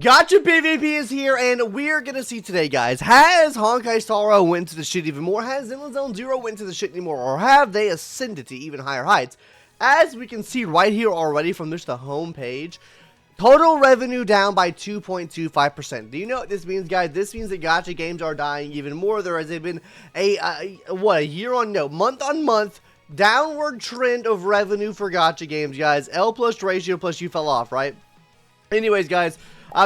Gacha PvP is here, and we're gonna see today, guys, has Honkai Star Rail went to the shit even more? Has Zinla Zone Zero went to the shit anymore? Or have they ascended to even higher heights? As we can see right here already from just the home page, total revenue down by 2.25%. Do you know what this means, guys? This means that Gacha games are dying even more. There has been month on month downward trend of revenue for Gacha games, guys. L plus ratio plus you fell off, right? Anyways, guys,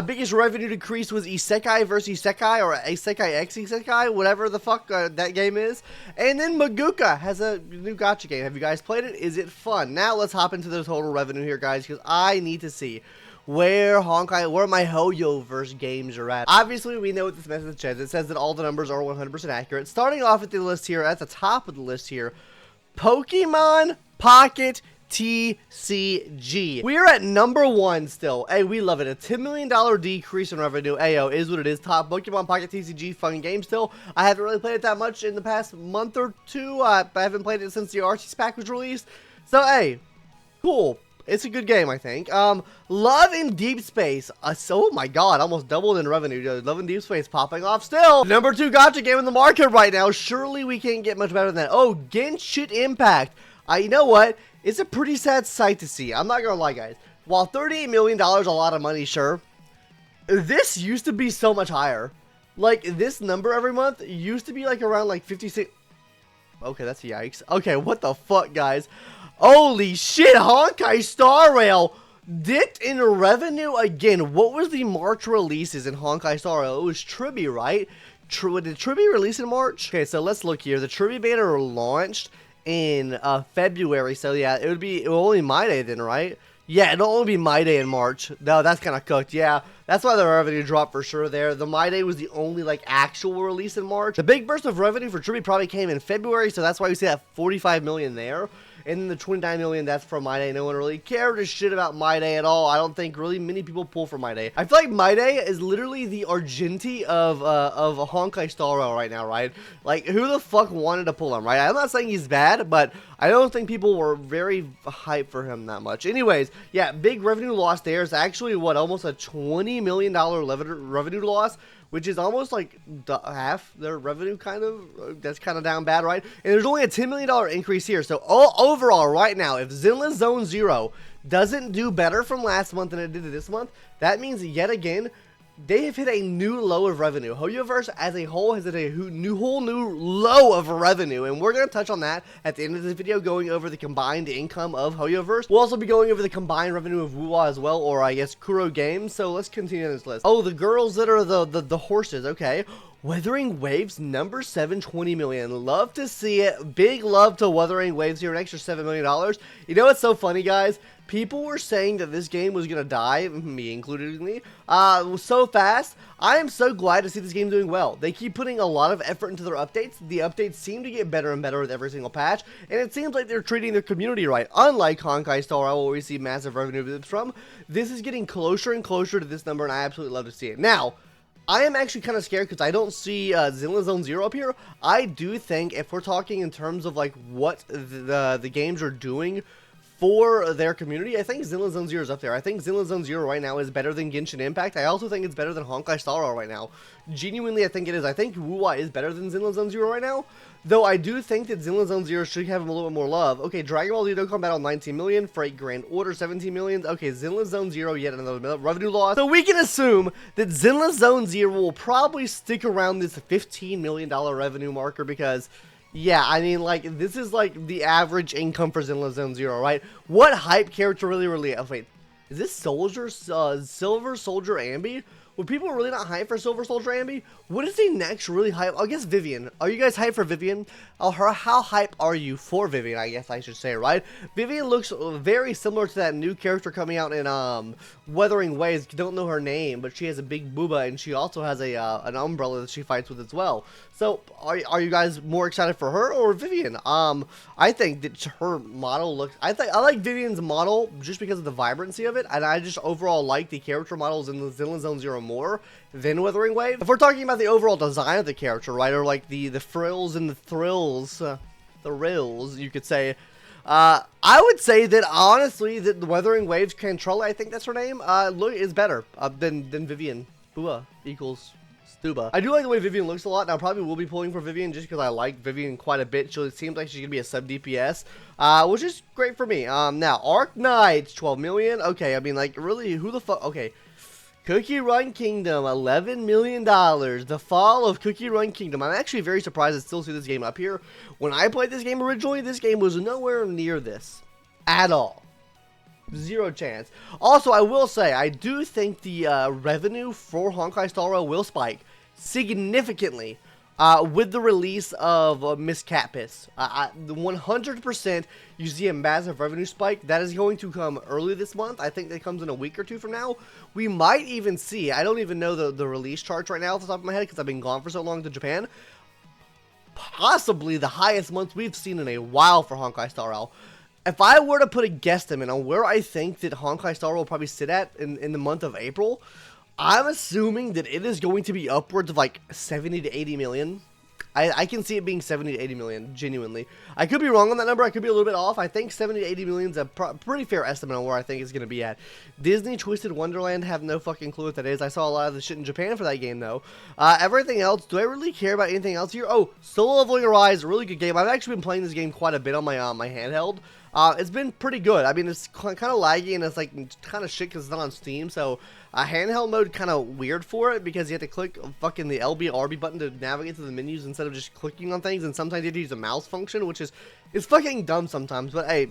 biggest revenue decrease was Isekai versus Isekai, or Isekai X Isekai, whatever the fuck that game is. And then Maguka has a new Gacha game. Have you guys played it? Is it fun? Now let's hop into the total revenue here, guys, because I need to see where my Hoyoverse games are at. Obviously, we know what this message says. It says that all the numbers are 100% accurate. Starting off at the list here, at the top of the list here, Pokemon Pocket TCG. We are at number 1 still. Hey, we love it. A $10 million decrease in revenue. Ayo, is what it is. Top Pokemon Pocket TCG, fun game still. I haven't really played it that much in the past month or two. I haven't played it since the Arceus pack was released. So, hey, cool. It's a good game, I think. Love in Deep Space. Oh my god, almost doubled in revenue. Love in Deep Space popping off still. Number 2 Gacha game in the market right now. Surely we can't get much better than that. Oh, Genshin Impact. You know what? It's a pretty sad sight to see. I'm not gonna lie, guys. While $38 million a lot of money, sure, this used to be so much higher. Like, this number every month used to be like around like 56. Okay, that's yikes. Okay, what the fuck, guys? Holy shit, Honkai Star Rail dipped in revenue again. What was the March releases in Honkai Star Rail? It was Tribi, right? Did Tribi release in March? Okay, so let's look here. The Tribi banner launched in February, so yeah, it will only My Day then, right? Yeah, it'll only be My Day in March. No, that's kind of cooked. Yeah, that's why the revenue dropped for sure there. The My Day was the only, like, actual release in March. The big burst of revenue for Tribi probably came in February, so that's why we see that 45 million there. And then the 29 million, that's from My Day. No one really cared a shit about My Day at all. I don't think really many people pull for My Day. I feel like My Day is literally the Argenti of a Honkai Star Rail right now, right? Like, who the fuck wanted to pull him, right? I'm not saying he's bad, but I don't think people were very hyped for him that much. Anyways, yeah, big revenue loss there. It's actually, what, almost a $20 million revenue loss, which is almost like half their revenue, kind of. That's kind of down bad, right? And there's only a $10 million increase here. So overall, right now, if Zinla Zone Zero doesn't do better from last month than it did this month, that means yet again, they have hit a new low of revenue. Hoyoverse as a whole has hit a whole new low of revenue, and we're going to touch on that at the end of this video, going over the combined income of Hoyoverse. We'll also be going over the combined revenue of Wuwa as well, or I guess Kuro Games. So let's continue this list. Oh, the girls that are the horses. Okay. Wuthering Waves, number 7, 20 million. Love to see it. Big love to Wuthering Waves here, an extra $7 million. You know what's so funny, guys? People were saying that this game was going to die, me included, so fast. I am so glad to see this game doing well. They keep putting a lot of effort into their updates. The updates seem to get better and better with every single patch, and it seems like they're treating their community right. Unlike Honkai Star Rail, where we see massive revenue from, this is getting closer and closer to this number, and I absolutely love to see it. Now, I am actually kind of scared because I don't see Zinla Zone Zero up here. I do think if we're talking in terms of like what the games are doing for their community, I think Zinla Zone Zero is up there. I think Zinla Zone Zero right now is better than Genshin Impact. I also think it's better than Honkai Star Rail right now. Genuinely, I think it is. I think Wuwa is better than Zinla Zone Zero right now. Though I do think that Zinla Zone Zero should have him a little bit more love. Okay, Dragon Ball Z Dokkan Battle 19 million, Freight Grand Order 17 million. Okay, Zinla Zone Zero yet another revenue loss. So we can assume that Zinla Zone Zero will probably stick around this $15 million revenue marker because, yeah, I mean, like, this is like the average income for Zinla Zone Zero, right? What hype character really, oh, wait, is this Silver Soldier Ambi? Were people really not hyped for Silver Soldier Ambi? What is the next really hype? I guess Vivian. Are you guys hyped for Vivian? How hype are you for Vivian, I guess I should say, right? Vivian looks very similar to that new character coming out in Wuthering Waves. Don't know her name, but she has a big booba, and she also has a an umbrella that she fights with as well. So, are you guys more excited for her or Vivian? I think that her model looks... I like Vivian's model just because of the vibrancy of it, and I just overall like the character models in the Zinla Zone Zero more than Wuthering Wave. If we're talking about the overall design of the character, right, or like the frills and the thrills, the rills, you could say, I would say that honestly, that the Wuthering Waves controller, I think that's her name, is better than Vivian. Bua equals Stuba. I do like the way Vivian looks a lot, and I probably will be pulling for Vivian just because I like Vivian quite a bit. She seems like she's gonna be a sub DPS, which is great for me. Now Arc Knights, 12 million. Okay, I mean, like, really, who the fuck? Okay. Cookie Run Kingdom, $11 million. The fall of Cookie Run Kingdom. I'm actually very surprised to still see this game up here. When I played this game originally, this game was nowhere near this at all. Zero chance. Also, I will say, I do think the revenue for Honkai Star Rail will spike significantly with the release of Miss Catpiss. 100% you see a massive revenue spike. That is going to come early this month. I think that comes in a week or two from now. We might even see, I don't even know the release charts right now off the top of my head because I've been gone for so long to Japan. Possibly the highest month we've seen in a while for Honkai Star Rail. If I were to put a guesstimate on where I think that Honkai Star Rail will probably sit at in the month of April, I'm assuming that it is going to be upwards of like 70 to 80 million. I can see it being 70 to 80 million, genuinely. I could be wrong on that number. I could be a little bit off. I think 70 to 80 million is a pretty fair estimate on where I think it's going to be at. Disney Twisted Wonderland, have no fucking clue what that is. I saw a lot of the shit in Japan for that game, though. Everything else, do I really care about anything else here? Oh, Solo Leveling Arise, really good game. I've actually been playing this game quite a bit on my my handheld. It's been pretty good. I mean, it's kind of laggy and it's like kind of shit because it's not on Steam. So handheld mode kind of weird for it because you have to click fucking the LB RB button to navigate through the menus instead of just clicking on things. And sometimes you have to use a mouse function, which is it's fucking dumb sometimes. But hey,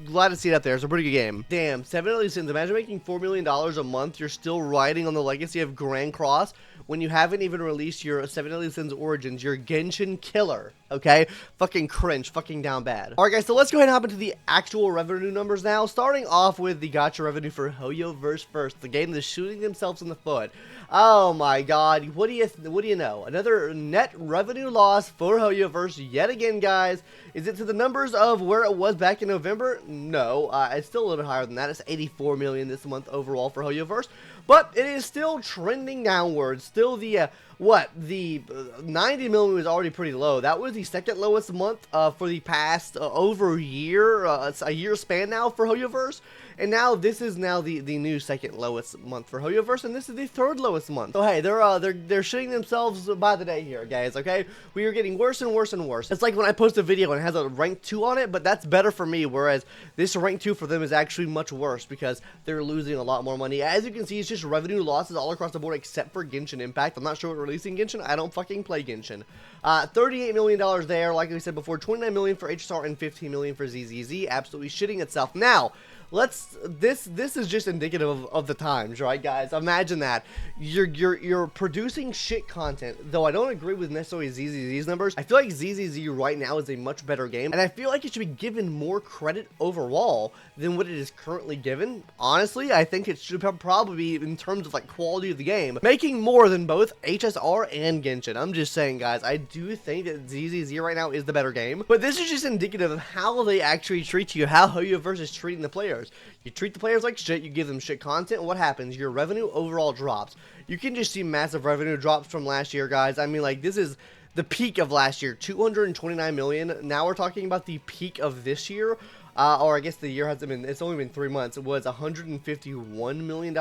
glad to see it up there. It's a pretty good game. Damn, 7 Deadly Sins. Imagine making $4 million a month. You're still riding on the legacy of Grand Cross when you haven't even released your 7 Deadly Sins Origins. You're Genshin killer. Okay? Fucking cringe. Fucking down bad. Alright guys, so let's go ahead and hop into the actual revenue numbers now. Starting off with the Gacha revenue for Hoyoverse first. The game that's shooting themselves in the foot. Oh my god. What do you know? Another net revenue loss for Hoyoverse yet again, guys. Is it to the numbers of where it was back in November? No. It's still a little bit higher than that. It's 84 million this month overall for Hoyoverse. But it is still trending downwards. Still the, the 90 million was already pretty low. That was the second lowest month for the past over a year. It's a year span now for Hoyoverse. And now this is now the new second lowest month for Hoyoverse, and this is the third lowest month. So hey, they're shitting themselves by the day here, guys. Okay, we are getting worse and worse and worse. It's like when I post a video and it has a rank 2 on it, but that's better for me. Whereas this rank 2 for them is actually much worse because they're losing a lot more money. As you can see, it's just revenue losses all across the board except for Genshin Impact. I'm not sure what releasing Genshin. I don't fucking play Genshin. $38 million there, like we said before. 29 million for HSR and 15 million for ZZZ. Absolutely shitting itself. Now, this is just indicative of the times, right, guys? Imagine that you're producing shit content. Though I don't agree with necessarily ZZZ's numbers. I feel like ZZZ right now is a much better game, and I feel like it should be given more credit overall than what it is currently given. Honestly, I think it should probably be, in terms of like quality of the game, making more than both HSR and Genshin. I'm just saying, guys, I do think that ZZZ right now is the better game, but this is just indicative of how they actually treat you, how Hoyoverse is treating the players. You treat the players like shit, you give them shit content, and what happens? Your revenue overall drops. You can just see massive revenue drops from last year, guys. I mean, like, this is the peak of last year, 229 million. Now we're talking about the peak of this year, or I guess the year hasn't been, it's only been 3 months. It was $151 million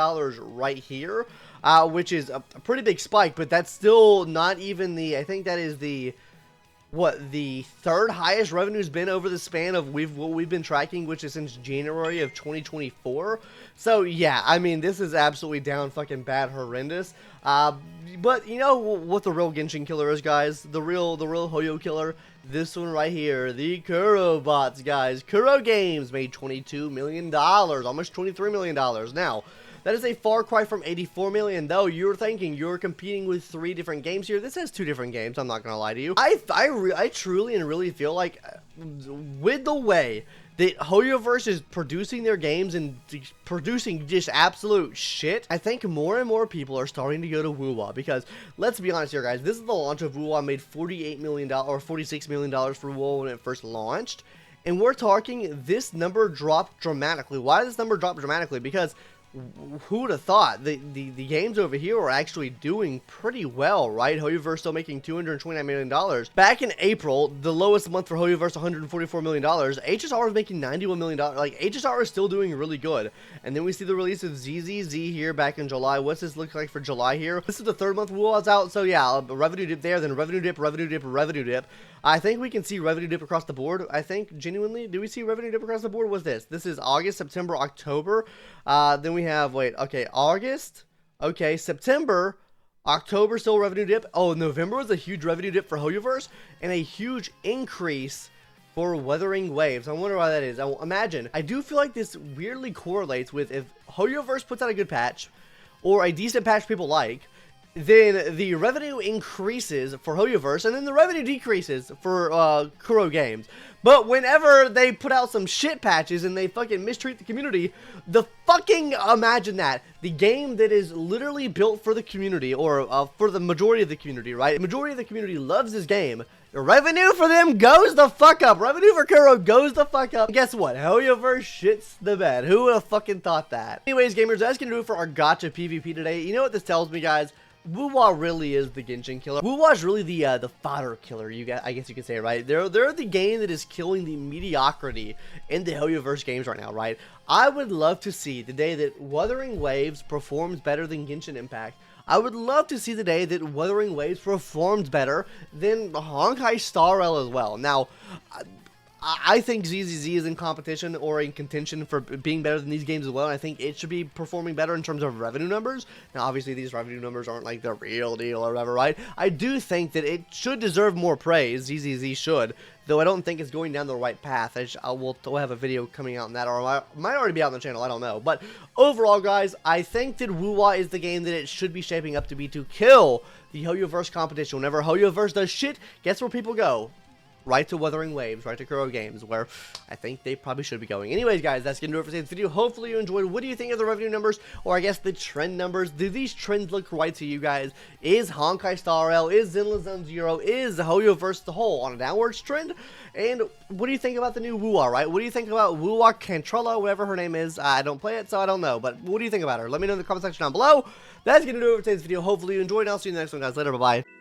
right here, which is a pretty big spike, but that's still not even the, I think that is the, the third highest revenue's been over the span of what we've been tracking, which is since January of 2024. So yeah, I mean, this is absolutely down fucking bad, horrendous. But you know what the real Genshin killer is, guys? The real Hoyo killer. This one right here, the Kuro bots, guys. Kuro Games made $22 million, almost $23 million. Now, that is a far cry from 84 million, though. You're thinking you're competing with 3 different games here. This has 2 different games, I'm not gonna lie to you. I truly and really feel like, with the way that Hoyoverse is producing their games and producing just absolute shit, I think more and more people are starting to go to WoWa, because let's be honest here, guys, this is the launch of WoWa. Made $48 million or $46 million for WoWa when it first launched, and we're talking this number dropped dramatically. Why does this number drop dramatically? Because who would have thought the games over here are actually doing pretty well, right? Hoyoverse still making $229 million. Back in April, the lowest month for Hoyoverse, $144 million. HSR was making $91 million. Like, HSR is still doing really good. And then we see the release of ZZZ here back in July. What's this look like for July here? This is the third month WoW's out, so yeah, revenue dip there, then revenue dip, revenue dip, revenue dip. I think we can see revenue dip across the board. I think, genuinely, do we see revenue dip across the board? What's this? This is August, September, October. Then we have, wait, okay, August, okay, September, October, still revenue dip. Oh, November was a huge revenue dip for Hoyoverse, and a huge increase for Wuthering Waves. I wonder why that is. Imagine, I do feel like this weirdly correlates with if Hoyoverse puts out a good patch, or a decent patch people like, then the revenue increases for Hoyoverse, and then the revenue decreases for Kuro games. But whenever they put out some shit patches and they fucking mistreat the community, imagine that. The game that is literally built for the community, or for the majority of the community, right? The majority of the community loves this game. The revenue for them goes the fuck up. Revenue for Kuro goes the fuck up. And guess what? Hoyoverse shits the bed. Who would have fucking thought that? Anyways, gamers, that's gonna do it for our Gacha PvP today. You know what this tells me, guys? Wuwa really is the Genshin killer. Wuwa is really the fodder killer, I guess you could say, right? They're the game that is killing the mediocrity in the Hoyoverse games right now, right? I would love to see the day that Wuthering Waves performs better than Genshin Impact. I would love to see the day that Wuthering Waves performs better than Honkai Star Rail as well. Now, I think ZZZ is in competition or in contention for being better than these games as well, and I think it should be performing better in terms of revenue numbers. Now, obviously, these revenue numbers aren't like the real deal or whatever, right? I do think that it should deserve more praise, ZZZ should, though I don't think it's going down the right path. We'll have a video coming out on that, or it might already be out on the channel, I don't know. But overall, guys, I think that Wuwa is the game that it should be shaping up to be, to kill the Hoyoverse competition. Whenever Hoyoverse does shit, guess where people go? Right to Wuthering Waves, right to Kuro games, where I think they probably should be going. Anyways, guys, that's going to do it for today's video. Hopefully you enjoyed. What do you think of the revenue numbers, or I guess the trend numbers? Do these trends look right to you guys? Is Honkai Star Rail, is Zenless Zone Zero, is Hoyoverse the whole on a downwards trend? And what do you think about the new Wuwa, right? What do you think about Wuwa Cantrella, whatever her name is? I don't play it, so I don't know. But what do you think about her? Let me know in the comment section down below. That's going to do it for today's video. Hopefully you enjoyed, and I'll see you in the next one, guys. Later, bye-bye.